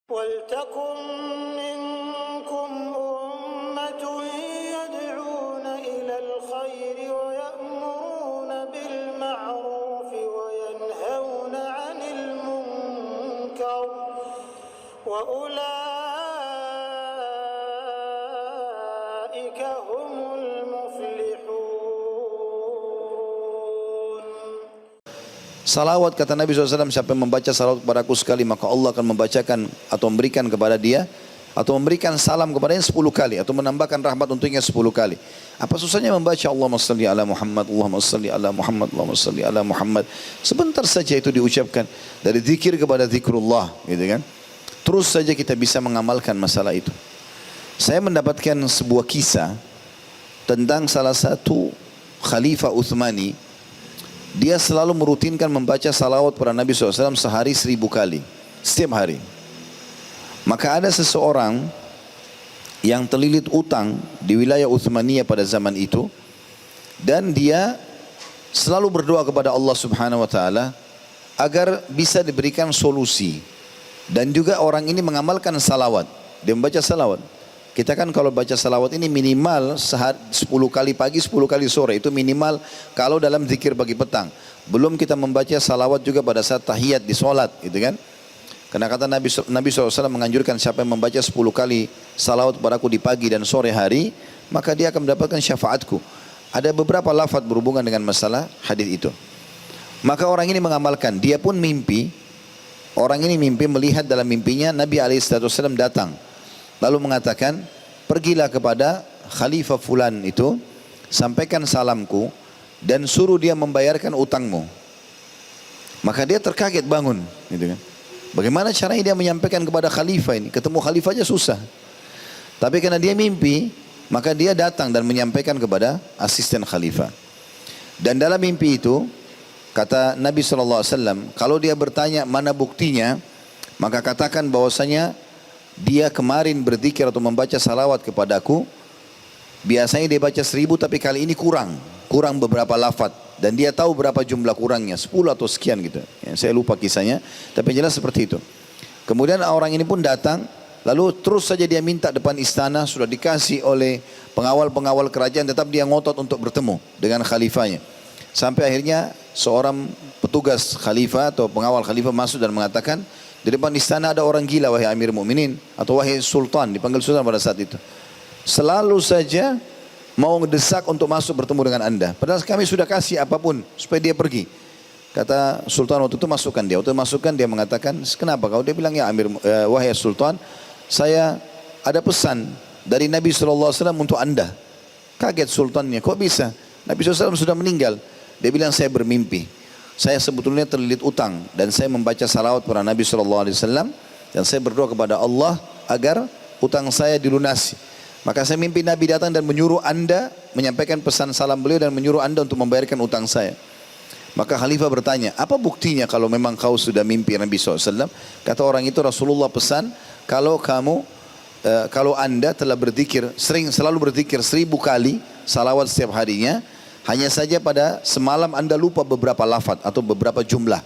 وَلْتَكُنْ مِنْكُمْ أُمَّةٌ يَدْعُونَ إِلَى الْخَيْرِ وَيَأْمُرُونَ بِالْمَعْرُوفِ وَيَنْهَوْنَ عَنِ الْمُنْكَرِ وَأُولَئِكَ هُمُ الْمُفْلِحُونَ. Salawat, kata Nabi SAW, siapa yang membaca salawat kepadaku sekali, maka Allah akan membacakan atau memberikan kepada dia, atau memberikan salam kepadanya 10 kali, atau menambahkan rahmat untuknya 10 kali. Apa susahnya membaca Allahumma salli ala Muhammad, Allahumma salli ala Muhammad, Allahumma salli ala Muhammad. Sebentar saja itu diucapkan, dari zikir kepada zikrullah, gitu kan. Terus saja kita bisa mengamalkan masalah itu. Saya mendapatkan sebuah kisah tentang salah satu Khalifah Utsmani. Dia selalu merutinkan membaca salawat pada Nabi SAW sehari 1000 kali. Setiap hari. Maka ada seseorang yang terlilit utang di wilayah Utsmaniyah pada zaman itu. Dan dia selalu berdoa kepada Allah Subhanahu Wa Taala agar bisa diberikan solusi. Dan juga orang ini mengamalkan salawat. Dia membaca salawat. Kita kan kalau baca salawat ini minimal 10 kali pagi, 10 kali sore. Itu minimal kalau dalam zikir pagi petang. Belum kita membaca salawat juga pada saat tahiyat di solat, gitu kan. Karena kata Nabi SAW menganjurkan siapa yang membaca 10 kali salawat kepadaku di pagi dan sore hari, maka dia akan mendapatkan syafaatku. Ada beberapa lafaz berhubungan dengan masalah hadis itu. Maka orang ini mengamalkan. Dia pun mimpi. Orang ini mimpi melihat dalam mimpinya Nabi SAW datang. Lalu mengatakan, pergilah kepada Khalifah Fulan itu, sampaikan salamku, dan suruh dia membayarkan utangmu. Maka dia terkaget bangun. Gitu kan. Bagaimana caranya dia menyampaikan kepada Khalifah ini? Ketemu Khalifah aja susah. Tapi karena dia mimpi, maka dia datang dan menyampaikan kepada asisten Khalifah. Dan dalam mimpi itu, kata Nabi SAW, kalau dia bertanya mana buktinya, maka katakan bahwasanya dia kemarin berzikir atau membaca salawat kepadaku. Biasanya dia baca 1000, tapi kali ini kurang beberapa lafaz. Dan dia tahu berapa jumlah kurangnya, 10 atau sekian gitu. Ya, saya lupa kisahnya, tapi jelas seperti itu. Kemudian orang ini pun datang, lalu terus saja dia minta depan istana, sudah dikasih oleh pengawal-pengawal kerajaan, tetap dia ngotot untuk bertemu dengan khalifahnya. Sampai akhirnya seorang petugas khalifah atau pengawal khalifah masuk dan mengatakan, di depan istana ada orang gila, wahai Amir Mukminin, atau wahai Sultan, dipanggil Sultan pada saat itu. Selalu saja mau ngedesak untuk masuk bertemu dengan anda. Padahal kami sudah kasih apapun supaya dia pergi. Kata Sultan waktu itu, masukkan dia. Waktu masukkan dia mengatakan, kenapa kau? Dia bilang, ya Amir, wahai Sultan, saya ada pesan dari Nabi SAW untuk anda. Kaget Sultannya, kok bisa? Nabi SAW sudah meninggal. Dia bilang, saya bermimpi. Saya sebetulnya terlilit utang dan saya membaca salawat pada Nabi SAW dan saya berdoa kepada Allah agar utang saya dilunasi. Maka saya mimpi Nabi datang dan menyuruh anda menyampaikan pesan salam beliau dan menyuruh anda untuk membayarkan utang saya. Maka Khalifah bertanya, apa buktinya kalau memang kau sudah mimpi Nabi SAW? Kata orang itu, Rasulullah pesan kalau anda telah berzikir, selalu berzikir 1000 kali salawat setiap harinya, hanya saja pada semalam anda lupa beberapa lafaz atau beberapa jumlah.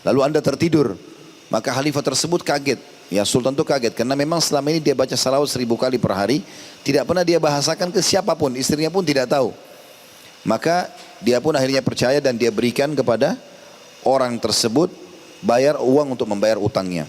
Lalu anda tertidur. Maka khalifah tersebut kaget. Ya, Sultan itu kaget. Karena memang selama ini dia baca salawat 1000 kali per hari. Tidak pernah dia bahasakan ke siapapun. Istrinya pun tidak tahu. Maka dia pun akhirnya percaya dan dia berikan kepada orang tersebut bayar uang untuk membayar utangnya.